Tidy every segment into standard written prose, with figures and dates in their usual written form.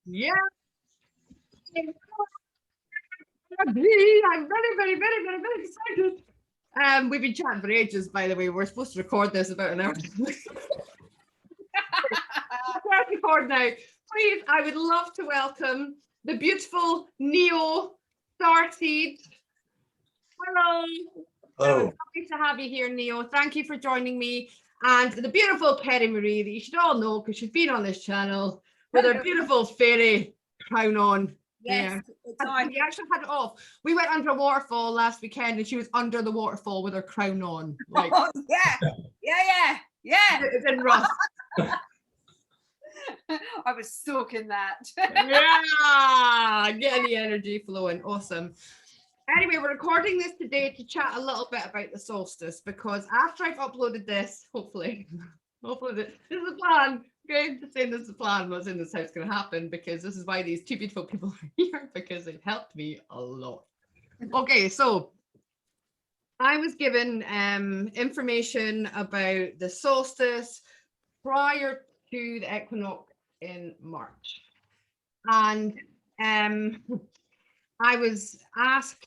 Yeah. I'm very excited. We've been chatting for ages, by the way. We're supposed to record this about an hour. Let's record now. Please, I would love to welcome the beautiful Neo Starseeds. Hello. Oh, Happy to have you here, Neo. Thank you for joining me. And the beautiful Kerry Marie that you should all know because she's been on this channel with her beautiful fairy crown on. Yes, it's on. We actually had it off. We went under a waterfall last weekend and she was under the waterfall with her crown on. Like, oh, yeah. It's in rust. I was soaking that. Yeah, getting the energy flowing. Awesome. Anyway, we're recording this today to chat a little bit about the solstice because after I've uploaded this, hopefully this is the plan. Okay, just saying this is the plan. What's in this house going to happen because this is why these two beautiful people are here because they've helped me a lot. Okay, so I was given information about the solstice prior to the equinox in March, and I was asked.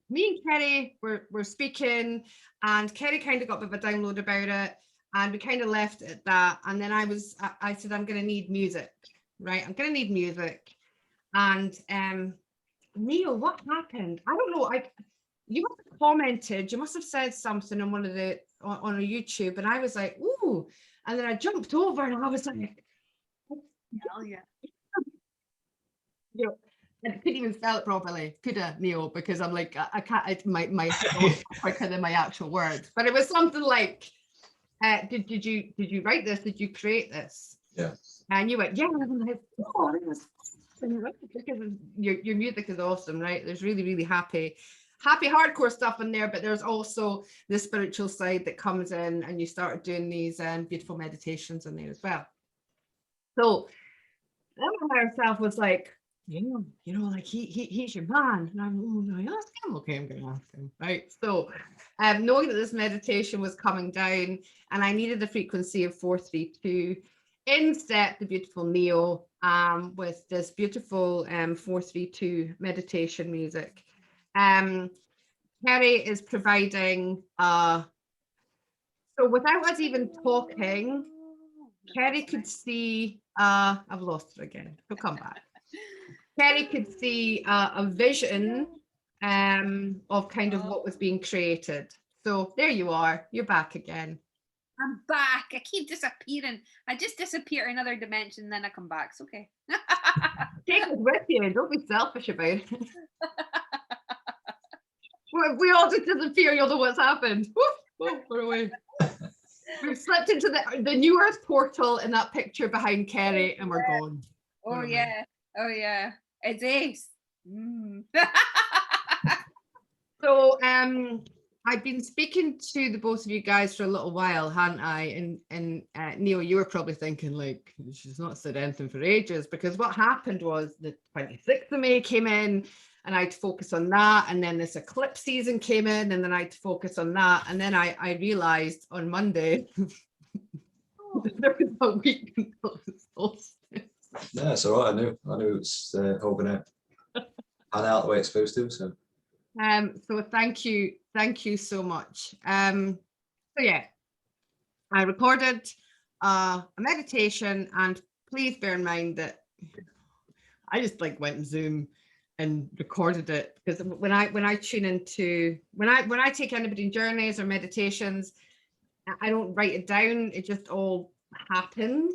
Me and Kerry were speaking, and Kerry kind of got a bit of a download about it, and we kind of left it at that. And then I said, I'm going to need music, right? I'm going to need music. And Neo, what happened? I don't know. You must have commented. You must have said something on one of the on a YouTube, and I was like, ooh. And then I jumped over, and I was like, Hell yeah. You know, and I couldn't even spell it properly, could I, Neo? Because I'm like, I can't, my quicker than my actual words. But it was something like, did you write this? Did you create this? yeah. And you went, yeah. And I'm like, oh, because your music is awesome, right? There's really, really happy hardcore stuff in there, but there's also the spiritual side that comes in, and you started doing these beautiful meditations in there as well. So Emma herself was like, you know, like he's your man. And I'm going to ask him. Okay, I'm going to ask him. Right. So knowing that this meditation was coming down and I needed the frequency of 432, in stepped the beautiful Neo with this beautiful 432 meditation music. Kerry is providing, so without us even talking, Kerry could see, I've lost it again. She'll come back. Kerry could see a vision of kind of what was being created. So there you are. You're back again. I'm back. I keep disappearing. I just disappear in another dimension, then I come back. It's okay. Take it with you. Don't be selfish about it. We all just disappear. You'll know what's happened. We're away. We've slipped into the New Earth portal in that picture behind Kerry, and we're gone. Oh yeah. Oh yeah. It's ace. So I've been speaking to the both of you guys for a little while, hadn't I? And Neo, you were probably thinking like she's not said anything for ages, because what happened was the 26th of May came in and I had to focus on that, and then this eclipse season came in and then I had to focus on that, and then I realized on Monday there was a week until the solstice. Yeah, it's all right. I knew it's all gonna pan out the way it's supposed to. So thank you so much. So yeah, I recorded a meditation, and please bear in mind that I just like went in Zoom and recorded it, because when I tune into when I take anybody in journeys or meditations, I don't write it down. It just all happened.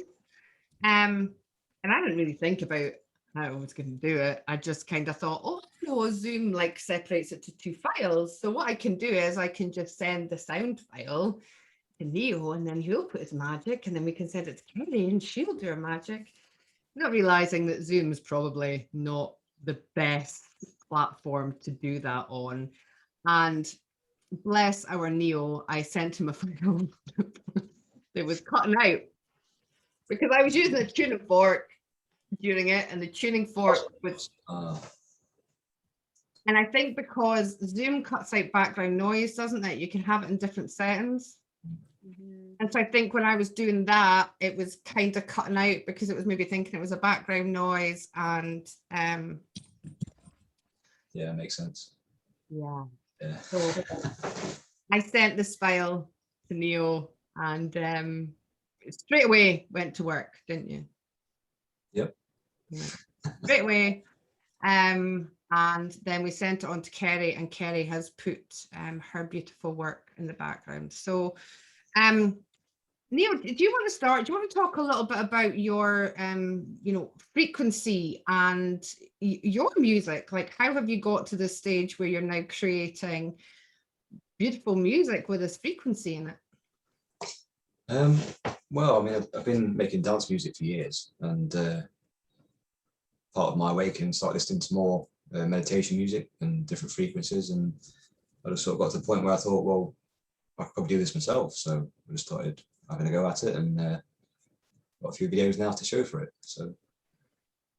And I didn't really think about how I was going to do it. I just kind of thought, oh no, Zoom like separates it to two files. So what I can do is I can just send the sound file to Neo, and then he'll put his magic, and then we can send it to Kerry and she'll do her magic. Not realizing that Zoom is probably not the best platform to do that on. And bless our Neo, I sent him a file that was cutting out because I was using a tuning fork during it, and the tuning fork was and I think because Zoom cuts out background noise, doesn't it? You can have it in different settings. And so I think when I was doing that, it was kind of cutting out because it was maybe thinking it was a background noise. And Yeah, makes sense. yeah. Yeah. So I sent this file to Neo and straight away went to work, didn't you? Yep. Straight away. And then we sent it on to Kerry, and Kerry has put her beautiful work in the background. So Neo, do you want to start? Do you want to talk a little bit about your frequency and your music? Like, how have you got to this stage where you're now creating beautiful music with this frequency in it? Well, I mean, I've been making dance music for years, and part of my awakening started listening to more meditation music and different frequencies, and I just sort of got to the point where I thought, well, I could probably do this myself. So I just started having a go at it, and got a few videos now to show for it. So.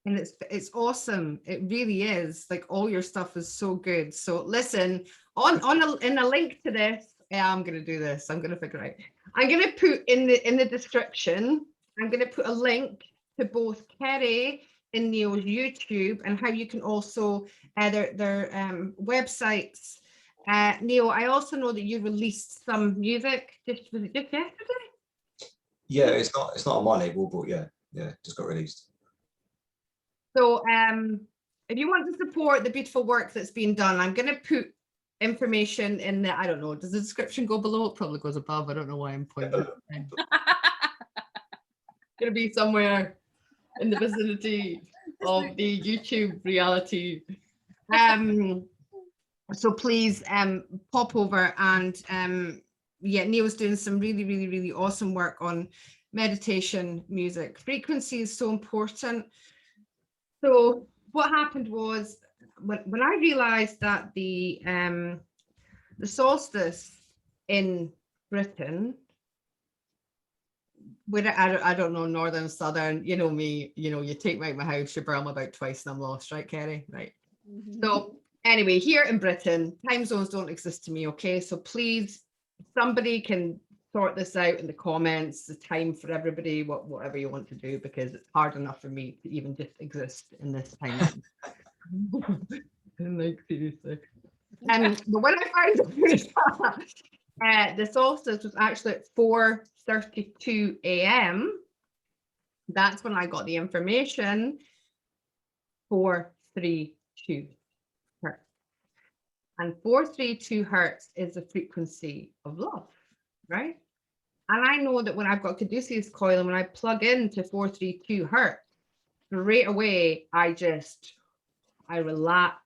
And it's awesome. It really is. Like, all your stuff is so good. So listen, in a link to this, yeah, I'm gonna do this. I'm gonna figure it out. I'm gonna put in the description. I'm gonna put a link to both Kerry and Neo's YouTube and how you can also their websites. Neo, I also know that you released some music. Was it just yesterday? Yeah, it's not on my label, but yeah, just got released. So if you want to support the beautiful work that's being done, I'm going to put information in the, I don't know, does the description go below? It probably goes above. I don't know why I'm pointing. It's going to be somewhere in the vicinity of the YouTube reality. So please pop over and yeah, Neo's doing some really, really, really awesome work on meditation music. Frequency is so important. So what happened was when I realized that the solstice in Britain, I don't know, northern, southern, you know me, you take me out of my house, you burn me about twice and I'm lost, right, Kerry? Right. So anyway, here in Britain, time zones don't exist to me, okay? So please, somebody can sort this out in the comments, the time for everybody, whatever you want to do, because it's hard enough for me to even just exist in this time zone. Like, seriously. But when I found the solstice was actually at 4:32 a.m. That's when I got the information. 432 hertz. And 432 hertz is the frequency of love, right? And I know that when I've got Caduceus coil and when I plug into 432 hertz, straight away, I relax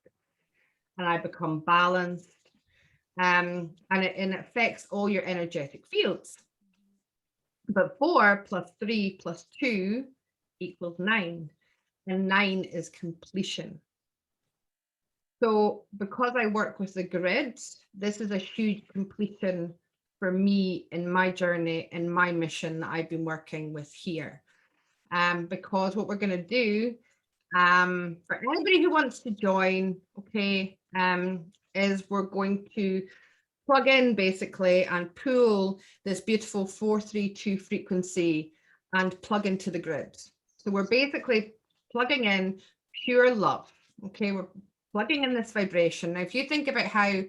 and I become balanced. And it affects all your energetic fields. But 4 plus 3 plus 2 equals 9. And 9 is completion. So because I work with the grid, this is a huge completion for me in my journey and my mission that I've been working with here. Because what we're going to do, for anybody who wants to join, okay, is we're going to plug in basically and pull this beautiful 432 frequency and plug into the grid. So we're basically plugging in pure love, okay? We're plugging in this vibration. Now, if you think about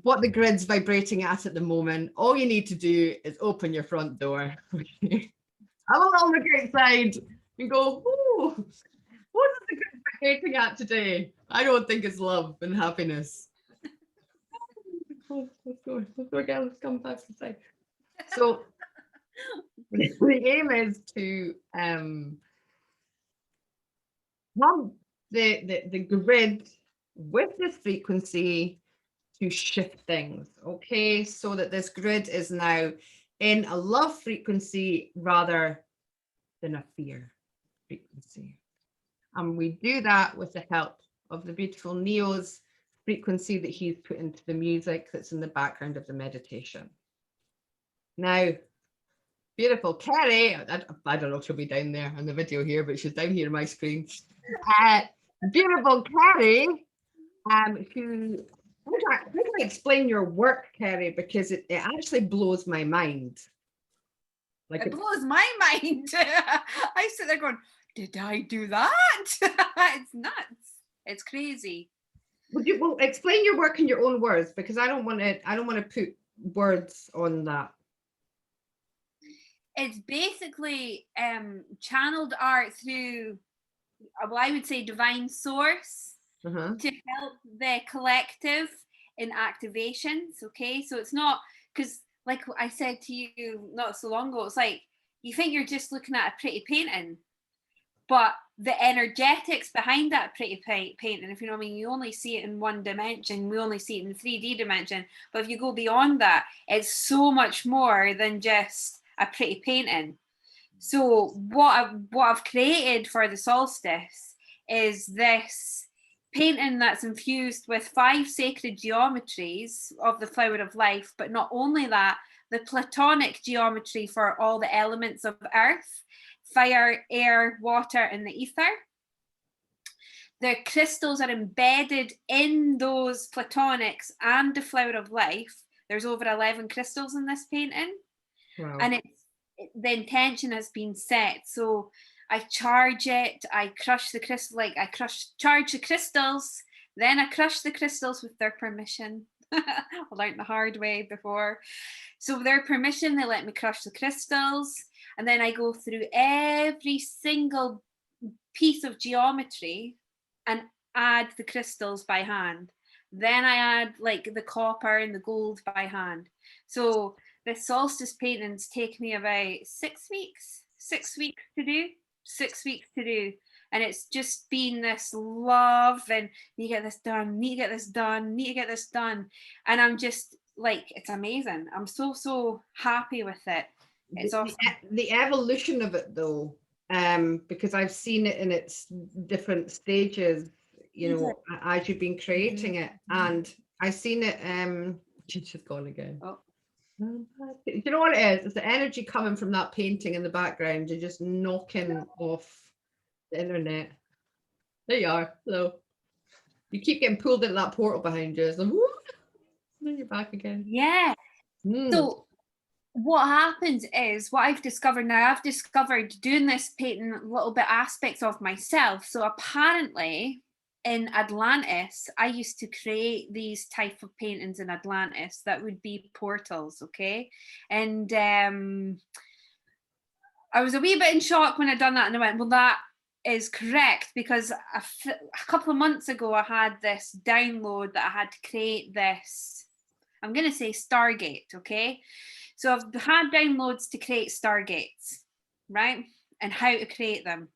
what the grid's vibrating at the moment, all you need to do is open your front door. Have a little look outside and go, ooh, what is the grid vibrating at today? I don't think it's love and happiness. Let's go again, let's come back inside. So the aim is to have the grid with this frequency to shift things, okay? So that this grid is now in a love frequency rather than a fear frequency. And we do that with the help of the beautiful Neo's frequency that he's put into the music that's in the background of the meditation. Now, beautiful Kerry, I don't know if she'll be down there on the video here, but she's down here on my screen. Beautiful Kerry, who How do I explain your work, Kerry? Because it actually blows my mind. Like It blows my mind. I sit there going, did I do that? It's nuts. It's crazy. well, explain your work in your own words, because I don't want to put words on that. It's basically channeled art through, well, I would say divine source Uh-huh. to help the collective in activations. Okay, so it's not, because like I said to you not so long ago, it's like you think you're just looking at a pretty painting, but the energetics behind that pretty painting, if you know what I mean, you only see it in one dimension, we only see it in 3D dimension, but if you go beyond that, it's so much more than just a pretty painting. So what I've created for the solstice is this painting that's infused with 5 sacred geometries of the flower of life, but not only that, the platonic geometry for all the elements of earth, fire, air, water, and the ether. The crystals are embedded in those platonics and the flower of life. There's over 11 crystals in this painting. Wow. And the intention has been set. So I charge it, I crush the crystal, like charge the crystals, then I crush the crystals with their permission. I learned the hard way before. So with their permission, they let me crush the crystals. And then I go through every single piece of geometry and add the crystals by hand. Then I add like the copper and the gold by hand. So the solstice paintings take me about 6 weeks to do. 6 weeks to do. And it's just been this love, and you get this done, need to get this done, need to get this done. And I'm just like, it's amazing. I'm so happy with it. It's awesome. The evolution of it though, because I've seen it in its different stages, you know, as you've been creating it, and I've seen it. She's just gone again. Oh. You know what it is? It's the energy coming from that painting in the background. You're just knocking off the internet. There you are. Hello. You keep getting pulled into that portal behind you. It's like, whoop, then you're back again. Yeah. So what happens is, what I've discovered now, I've discovered doing this painting little bit aspects of myself. So apparently in Atlantis, I used to create these type of paintings in Atlantis that would be portals, okay? And I was a wee bit in shock when I done that, and I went, well, that is correct, because a couple of months ago I had this download that I had to create this, I'm going to say Stargate, okay? So I've had downloads to create Stargates, right? And how to create them,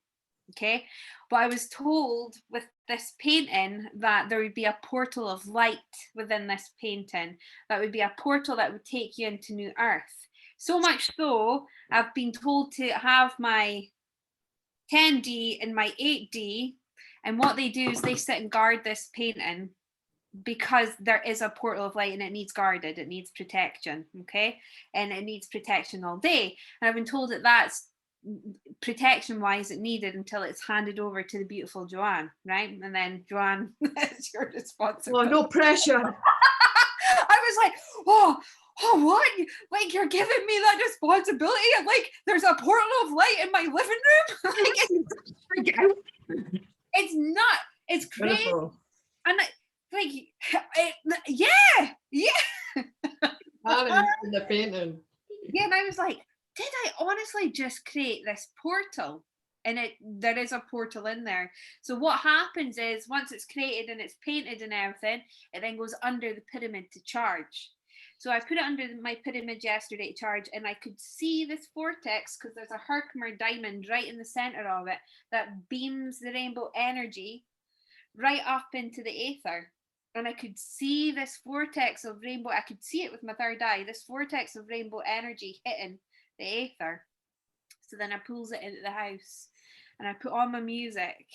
okay? But I was told with this painting that there would be a portal of light within this painting. That would be a portal that would take you into New Earth. So much so, I've been told to have my 10D and my 8D, and what they do is they sit and guard this painting, because there is a portal of light and it needs guarded, it needs protection, okay? And it needs protection all day. And I've been told that that's protection wise it needed until it's handed over to the beautiful Joanne, right? And then Joanne, it's your responsibility. Oh, no pressure. I was like, oh, what? Like, you're giving me that responsibility? Like, there's a portal of light in my living room? Like, it's not, it's crazy. Beautiful. And yeah. The painting. Yeah, and I was like, did I honestly just create this portal? And there is a portal in there. So what happens is, once it's created and it's painted and everything, it then goes under the pyramid to charge. So I put it under my pyramid yesterday to charge, and I could see this vortex, because there's a Herkimer diamond right in the center of it that beams the rainbow energy right up into the aether. And I could see this vortex of rainbow, I could see it with my third eye, this vortex of rainbow energy hitting the aether. So then I pulls it into the house, and I put on my music,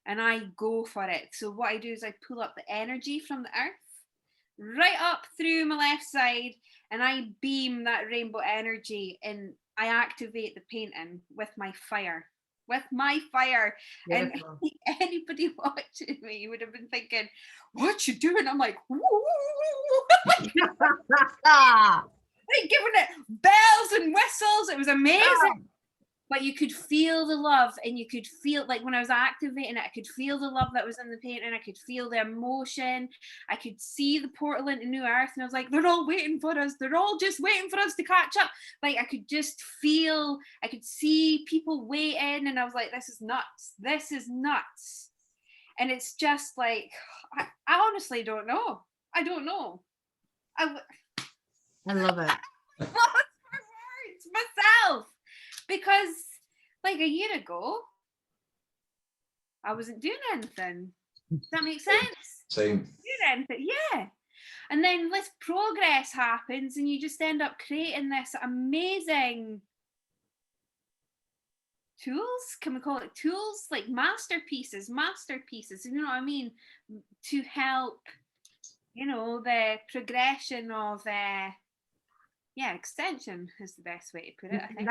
and I go for it. So what I do is I pull up the energy from the earth right up through my left side, and I beam that rainbow energy, and I activate the painting with my fire. with my fire. Beautiful. And anybody watching me would have been thinking, what you doing? I'm like, woo, like giving it bells and whistles. It was amazing. But you could feel the love, and you could feel, like, when I was activating it, I could feel the love that was in the painting. I could feel the emotion. I could see the portal into New Earth, and I was like, they're all waiting for us. They're all just waiting for us to catch up. Like, I could just feel, I could see people waiting, and I was like, this is nuts. This is nuts. And it's just like, I honestly don't know. I don't know. I love it. Lost for words myself. Because, like, a year ago, I wasn't doing anything. Does that make sense? Same. Doing anything, yeah. And then this progress happens, and you just end up creating this amazing tools. Can we call it tools? Like masterpieces, you know what I mean? To help, you know, the progression of, extension is the best way to put it, I think.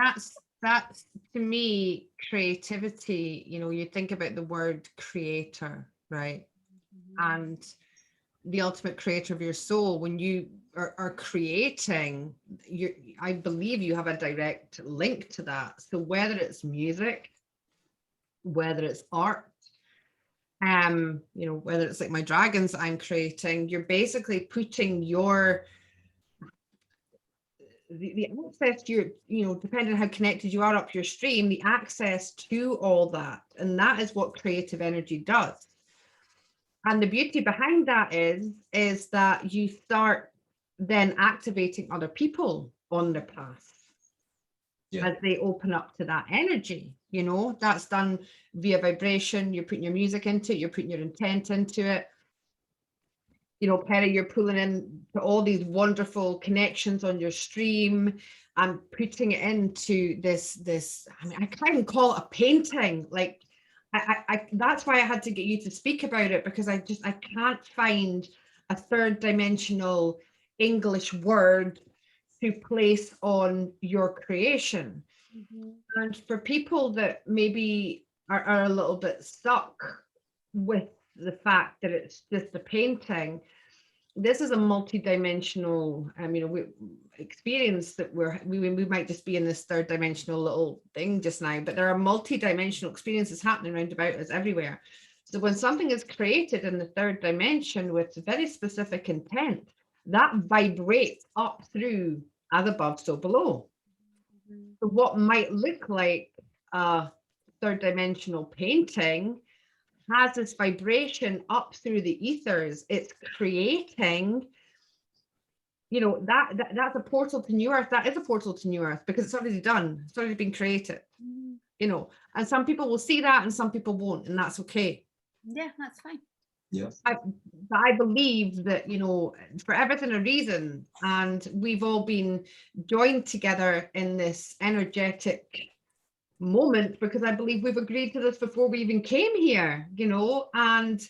That's to me creativity. You know, you think about the word creator, right? And the ultimate creator of your soul. When you are creating, I believe you have a direct link to that. So whether it's music, whether it's art, you know, whether it's like my dragons I'm creating, you're basically putting your the access to your, you know, depending on how connected you are up your stream, the access to all that. And that is what creative energy does. And the beauty behind that is that you start then activating other people on the path as they open up to that energy. You know, that's done via vibration. You're putting your music into it, you're putting your intent into it. You know, Kerry, you're pulling in to all these wonderful connections on your stream and putting it into this, I mean, I can't even call it a painting. Like, I that's why I had to get you to speak about it, because I can't find a third dimensional English word to place on your creation. And for people that maybe are a little bit stuck with the fact that it's just a painting, this is a multi-dimensional experience that we might just be in this third dimensional little thing just now, but there are multi-dimensional experiences happening around about us everywhere. So when something is created in the third dimension with very specific intent, that vibrates up through as above, so below. So what might look like a third dimensional painting has this vibration up through the ethers. It's creating, you know, that's a portal to New Earth. That is a portal to New Earth because it's already done. It's already been created, you know, and some people will see that and some people won't, and that's okay. Yeah, that's fine. Yeah. I believe that, you know, for everything a reason, and we've all been joined together in this energetic moment because I believe we've agreed to this before we even came here, you know, and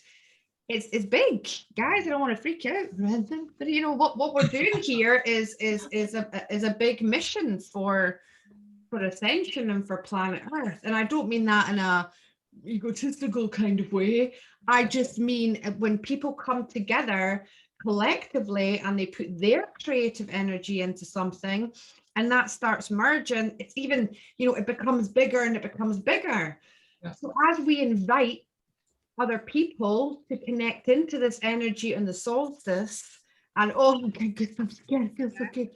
it's big, guys. I don't want to freak you out or anything, but you know what we're doing here is a big mission for ascension and for planet Earth. And I don't mean that in a egotistical kind of way. I just mean when people come together collectively and they put their creative energy into something and that starts merging, it's even, you know, it becomes bigger and it becomes bigger. Yeah. So as we invite other people to connect into this energy and the solstice, and oh my goodness, I'm scared, it feels so good.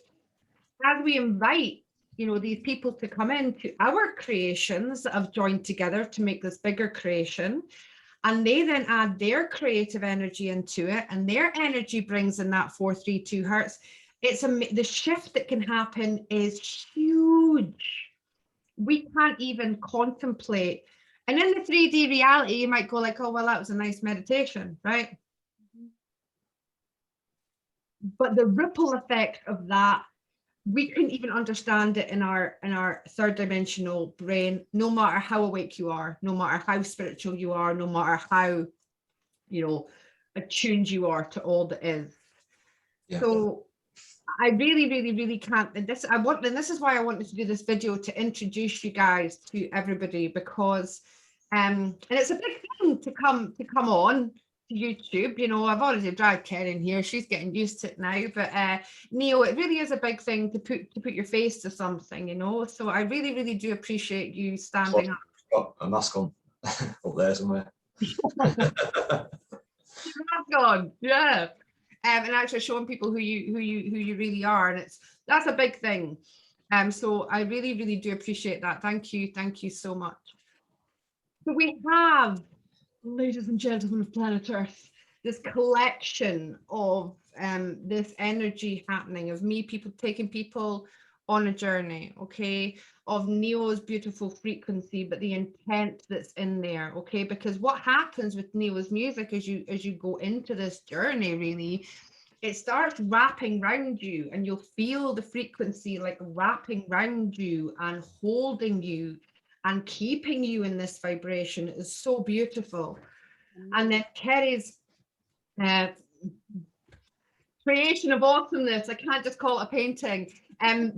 As we invite, you know, these people to come into our creations that have joined together to make this bigger creation, and they then add their creative energy into it, and their energy brings in that 432 hertz. It's the shift that can happen is huge. We can't even contemplate. And in the 3D reality, you might go like, oh, well, that was a nice meditation, right? But the ripple effect of that, we couldn't even understand it in our third dimensional brain, no matter how awake you are, no matter how spiritual you are, no matter how, you know, attuned you are to all that is. Yeah. So I really, really, really can't. And this is why I wanted to do this video, to introduce you guys to everybody, because and it's a big thing to come on to YouTube. You know, I've already dragged Kerry in here, she's getting used to it now, but Neo, it really is a big thing to put your face to something, you know. So I really, really do appreciate you standing up. Got a mask on up there somewhere. Mask on, yeah. And actually showing people who you really are, and that's a big thing. So I really, really do appreciate that. Thank you so much. So we have, ladies and gentlemen of planet Earth, this collection of this energy happening, of me taking people on a journey, okay, of Neo's beautiful frequency, but the intent that's in there, okay, because what happens with Neo's music as you go into this journey, really, it starts wrapping round you, and you'll feel the frequency like wrapping round you and holding you and keeping you in this vibration. It is so beautiful. And then Kerry's creation of awesomeness, I can't just call it a painting,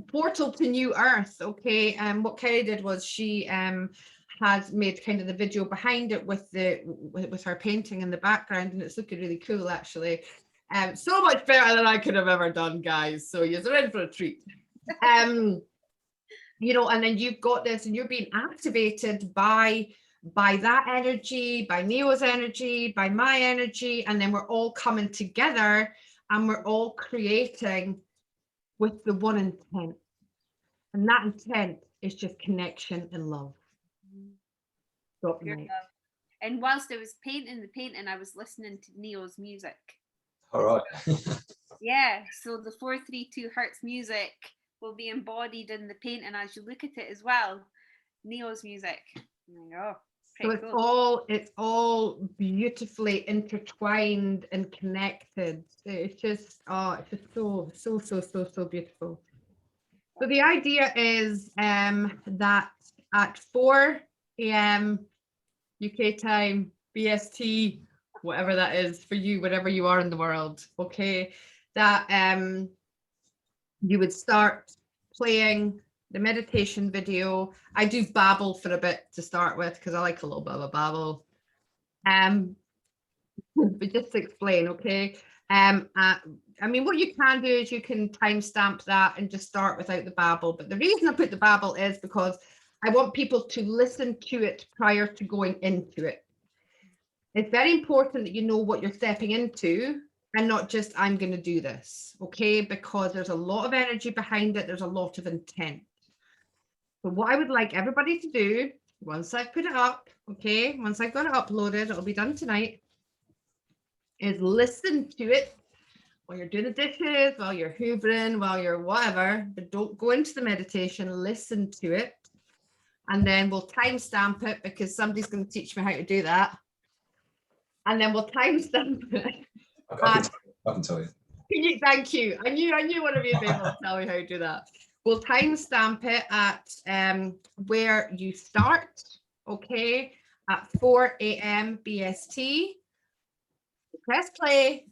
portal to new earth, okay. What Kerry did was she had made kind of the video behind it with her painting in the background, and it's looking really cool, actually. So much better than I could have ever done, guys, so you're in for a treat. You know, and then you've got this, and you're being activated by that energy, by Neo's energy, by my energy, and then we're all coming together, and we're all creating with the one intent, and that intent is just connection and love. Drop the mic. And whilst I was painting the painting, I was listening to Neo's music. All right. Yeah, so the 432 Hertz music will be embodied in the painting as you look at it as well. Neo's music. Oh, so cool. it's all beautifully intertwined and connected. It's just so beautiful. So the idea is that at 4 a.m. UK time, BST, whatever that is for you, wherever you are in the world, okay, that you would start playing the meditation video. I do babble for a bit to start with, because I like a little bit of a babble. But just to explain, okay. I mean, what you can do is you can timestamp that and just start without the babble. But the reason I put the babble is because I want people to listen to it prior to going into it. It's very important that you know what you're stepping into, and not just, I'm going to do this, okay? Because there's a lot of energy behind it. There's a lot of intent. So what I would like everybody to do, once I've put it up, okay, once I've got it uploaded, it'll be done tonight, is listen to it while you're doing the dishes, while you're hoovering, while you're whatever, but don't go into the meditation, listen to it. And then we'll timestamp it, because somebody's going to teach me how to do that. And then we'll timestamp it. I can tell you. Thank you. I knew one of you would be able to tell me how to do that. We'll timestamp it at where you start, okay, at 4 a.m. BST. Press play,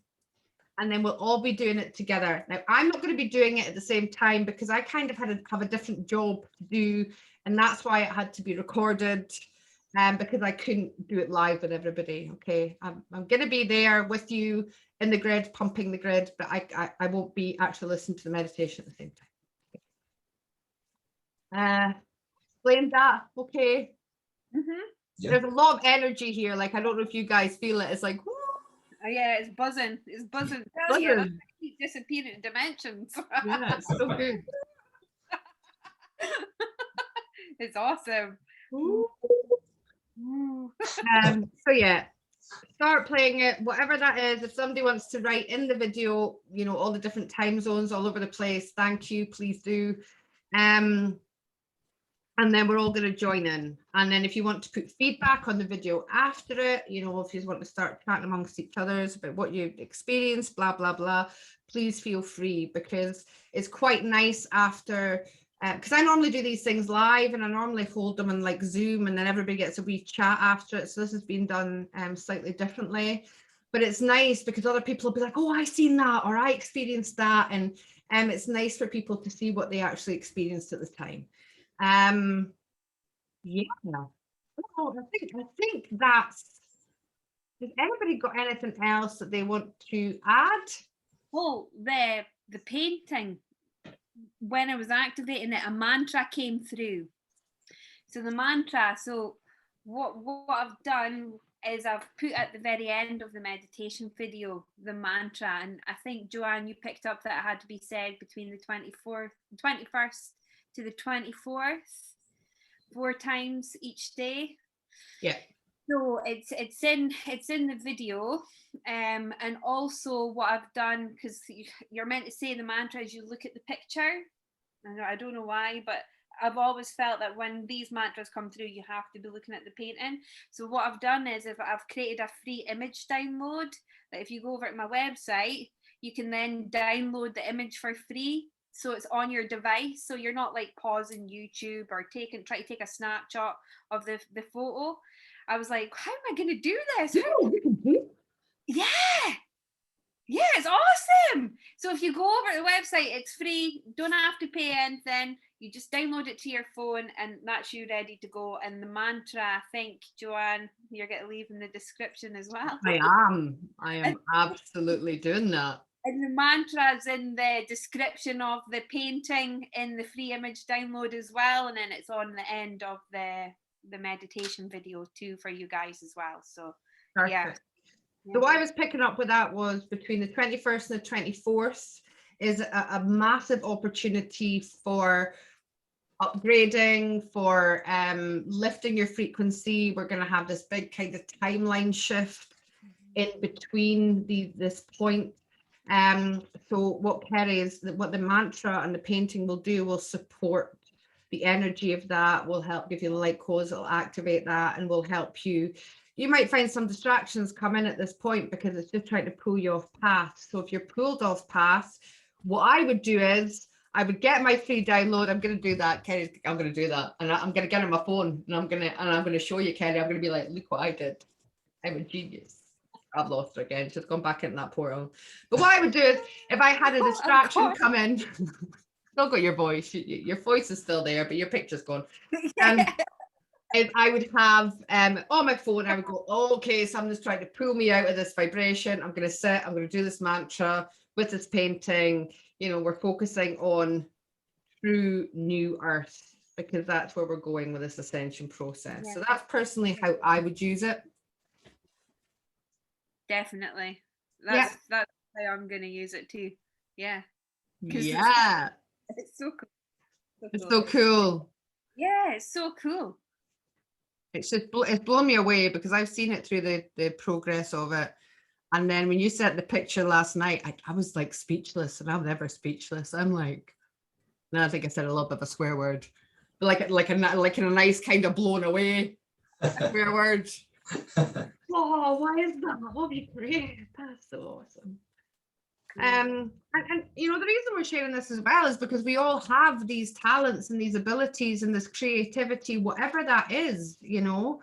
and then we'll all be doing it together. Now, I'm not going to be doing it at the same time, because I kind of have a different job to do, and that's why it had to be recorded. Because I couldn't do it live with everybody, okay? I'm going to be there with you in the grid, pumping the grid, but I won't be actually listening to the meditation at the same time. Explain that, okay? Yeah. There's a lot of energy here. Like, I don't know if you guys feel it. It's like, whoo. Oh yeah, it's buzzing. It's buzzing. Tell you, that's why I keep disappearing dimensions. Yeah, it's so good. It's awesome. So yeah, start playing it, whatever that is. If somebody wants to write in the video, you know, all the different time zones all over the place, thank you, please do. And then we're all going to join in. And then if you want to put feedback on the video after it, you know, if you want to start chatting amongst each other about what you've experienced, blah, blah, blah, please feel free, because it's quite nice after, because I normally do these things live, and I normally hold them in like Zoom, and then everybody gets a wee chat after it. So this has been done slightly differently, but it's nice because other people will be like, oh, I seen that, or I experienced that. And it's nice for people to see what they actually experienced at the time. Yeah. Oh, I think that's. Has anybody got anything else that they want to add? Oh, the painting. When I was activating it, a mantra came through. So the mantra. So what I've done is I've put at the very end of the meditation video the mantra, and I think Joanne, you picked up that it had to be said between the 21st to the 24th, 4 times each day. Yeah. So it's in the video, and also what I've done, because you're meant to say the mantra as you look at the picture. I don't know why, but I've always felt that when these mantras come through, you have to be looking at the painting. So what I've done is I've created a free image download that if you go over to my website, you can then download the image for free. So it's on your device. So you're not like pausing YouTube or try to take a snapshot of the photo. I was like, how am I going to do this? Yeah. Yeah, it's awesome. So if you go over to the website, it's free. Don't have to pay anything. You just download it to your phone and that's you ready to go. And the mantra, I think, Joanne, you're going to leave in the description as well. I am absolutely doing that. And the mantra is in the description of the painting in the free image download as well. And then it's on the end of the meditation video too for you guys as well. So Perfect. Yeah. So what I was picking up with that was between the 21st and the 24th is a massive opportunity for upgrading, for lifting your frequency. We're going to have this big kind of timeline shift in between this point. So what what the mantra and the painting will do will support the energy of that, will help give you the light codes, it'll activate that and will help you. You might find some distractions come in at this point because it's just trying to pull you off path. So if you're pulled off path, what I would do is I would get my free download. I'm going to do that, Kerry. I'm going to do that, and I'm going to get on my phone, and I'm going to show you, Kerry. I'm going to be like, look what I did. I'm a genius. I've lost her again. She's gone back into that portal. But what I would do is, if I had a distraction come in, still got your voice. Your voice is still there, but your picture's gone. If I would have on my phone, I would go, okay, something's trying to pull me out of this vibration. I'm going to sit, I'm going to do this mantra with this painting. You know, we're focusing on true new earth because that's where we're going with this ascension process. Yeah. So that's personally how I would use it. Definitely. That's how I'm going to use it too. Yeah. Yeah. It's so cool. It's so cool. Yeah, it's so cool. It's blown me away because I've seen it through the progress of it. And then when you sent the picture last night, I was like speechless, and I'm never speechless. I'm like, no, I think I said a little bit of a swear word, but like in a nice kind of blown away swear word. Oh, why is that? That would be great. That's so awesome. And you know, the reason we're sharing this as well is because we all have these talents and these abilities and this creativity, whatever that is, you know,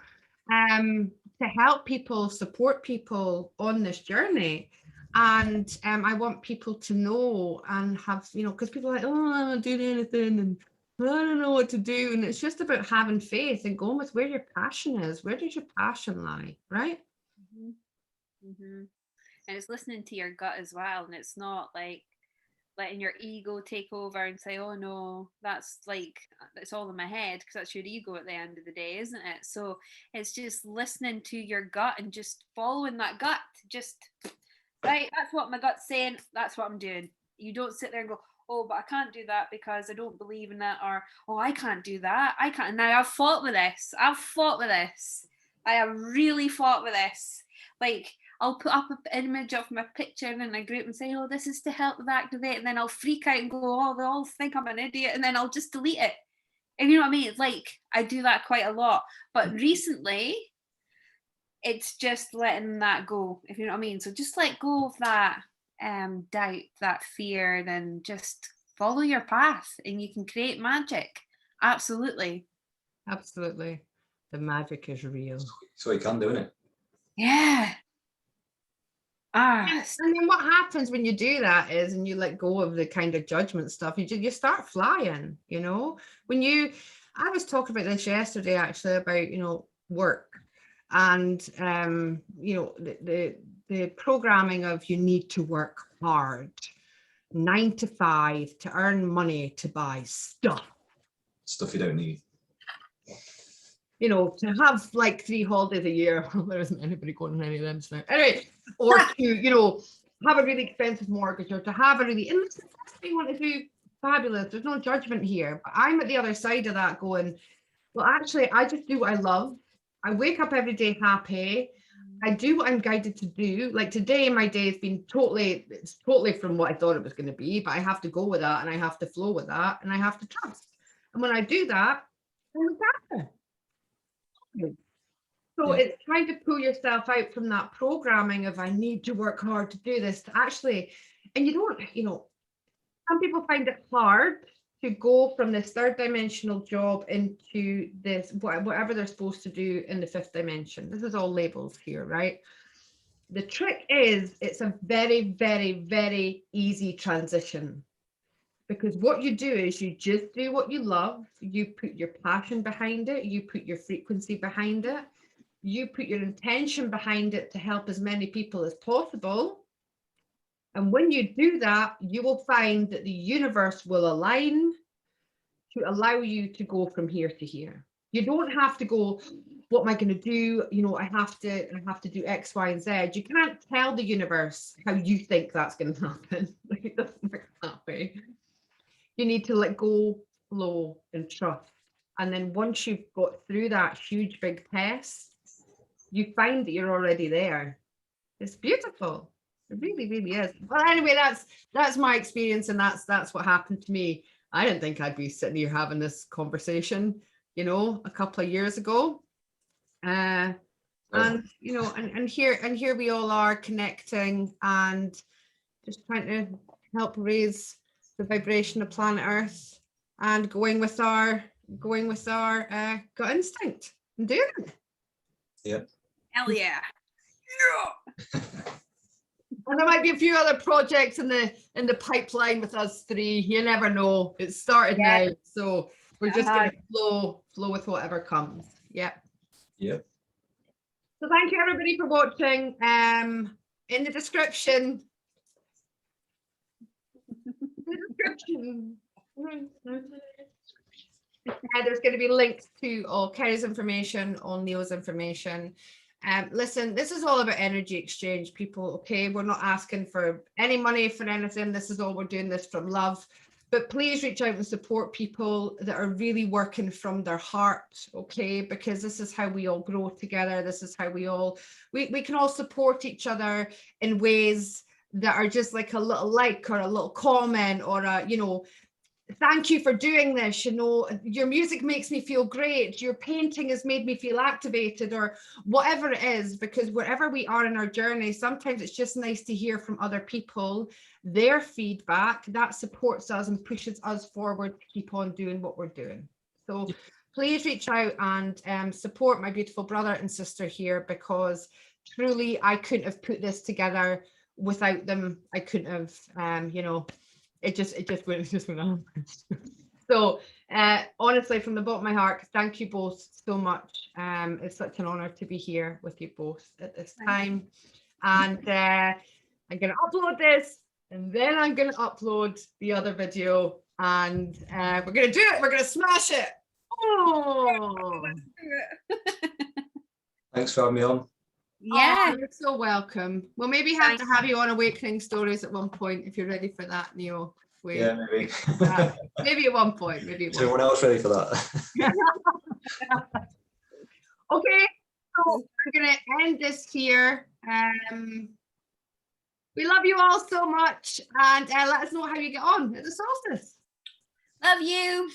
to help people, support people on this journey. And I want people to know and have, you know, because people are like, oh, I don't do anything and I don't know what to do. And it's just about having faith and going with where your passion is. Where does your passion lie, right? Mm-hmm. Mm-hmm. And it's listening to your gut as well. And it's not like letting your ego take over and say, oh no, that's all in my head, because that's your ego at the end of the day, isn't it? So it's just listening to your gut and just following that gut. Just, right, that's what my gut's saying, that's what I'm doing. You don't sit there and go, oh, but I can't do that because I don't believe in that, or, oh, I can't do that. I can't. Now I've fought with this. I have really fought with this. Like, I'll put up an image of my picture in a group and say, oh, this is to help with activate. And then I'll freak out and go, oh, they all think I'm an idiot. And then I'll just delete it. And you know what I mean? It's like, I do that quite a lot. But recently, it's just letting that go, if you know what I mean. So just let go of that doubt, that fear, then just follow your path and you can create magic. Absolutely. Absolutely. The magic is real. So you can do, isn't it? Yeah. Ah, And then what happens when you do that is, and you let go of the kind of judgment stuff, you start flying, you know. I was talking about this yesterday actually about, you know, work and you know, the programming of you need to work hard 9 to 5 to earn money to buy stuff you don't need. you know, to have like 3 holidays a year. There isn't anybody going on any of them now. Anyway, or to, you know, have a really expensive mortgage, or to have a really, and listen, if you want to do, fabulous. There's no judgment here. But I'm at the other side of that going, well, actually, I just do what I love. I wake up every day happy. I do what I'm guided to do. Like today, my day has been it's totally from what I thought it was going to be, but I have to go with that, and I have to flow with that, and I have to trust. And when I do that, I'm happy. So Yeah. it's trying to pull yourself out from that programming of I need to work hard to do this, to actually, and you don't, you know, some people find it hard to go from this 3rd dimensional job into this, whatever they're supposed to do in the 5th dimension. This is all labels here, right? The trick is it's a very, very, very easy transition. Because what you do is you just do what you love, you put your passion behind it, you put your frequency behind it, you put your intention behind it to help as many people as possible. And when you do that, you will find that the universe will align to allow you to go from here to here. You don't have to go, what am I going to do? You know, I have to do X, Y, and Z. You can't tell the universe how you think that's going to happen. It doesn't work that way. You need to let go, flow, and trust. And then once you've got through that huge big test, you find that you're already there. It's beautiful. It really, really is. Well, anyway, that's my experience, and that's what happened to me. I didn't think I'd be sitting here having this conversation, you know, a couple of years ago. And you know, and here we all are connecting and just trying to help raise the vibration of planet Earth and going with our gut instinct and doing it. Yep. hell yeah. And there might be a few other projects in the pipeline with us 3. You never know. It started now, so we're just going to flow with whatever comes. Yep. Yep. So thank you everybody for watching. In the description. There's going to be links to all Kerry's information, all Neo's information. Listen, this is all about energy exchange, people. Okay, we're not asking for any money for anything. This is all, we're doing this from love. But please reach out and support people that are really working from their heart, okay? Because this is how we all grow together. This is how we can all support each other in ways that are just like a little like or a little comment or a, you know, thank you for doing this, you know, your music makes me feel great, your painting has made me feel activated, or whatever it is, because wherever we are in our journey, sometimes it's just nice to hear from other people, their feedback that supports us and pushes us forward to keep on doing what we're doing. So please reach out and support my beautiful brother and sister here, because truly I couldn't have put this together without them. I couldn't have, you know, it just went on. So honestly, from the bottom of my heart, thank you both so much. It's such an honor to be here with you both at this time. And I'm going to upload this, and then I'm going to upload the other video, and we're going to do it. We're going to smash it. Oh, Thanks for having me on. Yeah. Oh, you're so welcome. We'll maybe have to have you on Awakening Stories at one point if you're ready for that, Neo. Yeah, maybe. Maybe at one point. Maybe. Is everyone else ready for that? Okay, so I'm going to end this here. We love you all so much, and let us know how you get on at the solstice. Love you.